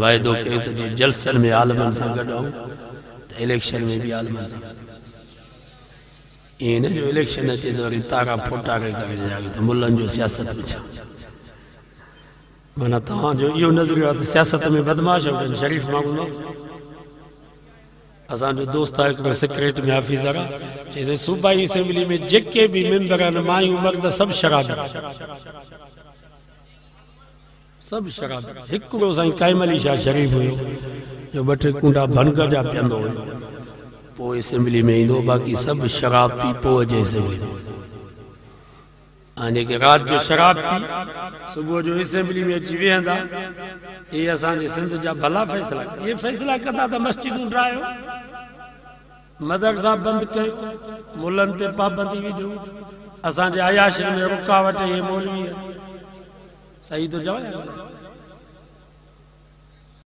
वायदो कयो त जलसन में आलमन सां गॾु आऊं त इलेक्शन में भी आलमन सां ये न जो इलेक्शन अचे तो वरी तारा फोटा करे जागे तो मुल्लन जो सियासत में छा माना तव्हां जो इहो नज़रियो आहे त सियासत में बदमाश हुजनि शरीफ़ माण्हू न असांजो दोस्त आहे हिकिड़ो सेक्रेट में ऑफिसर आहे चई सूबाई असेंबली में जेके भी मेंबर आहिनि मायूं मर्द सभु शराबी सभु शराबी हिकिड़ो साईं काइम अली शाह शरीफ़ हुयो जो ॿ टे कुंडा भनग जा पीअंदो हुयो पोइ असेंबली में ईंदो बाक़ी सभु शराब पी पोइ अचे असेंबली में जेके रात जो शराब पी सुबह जो असेंबली में अची वेहंदा ये असांजे सिंध जा भला फैसला ये फैसला कंदा त मस्जिदूं ड्रायो मदरसा बंद कयो मुल्लन ते पाबंदी विझो असांजे अयाशिन में रुकावट ये मौलवी सही तो जवाब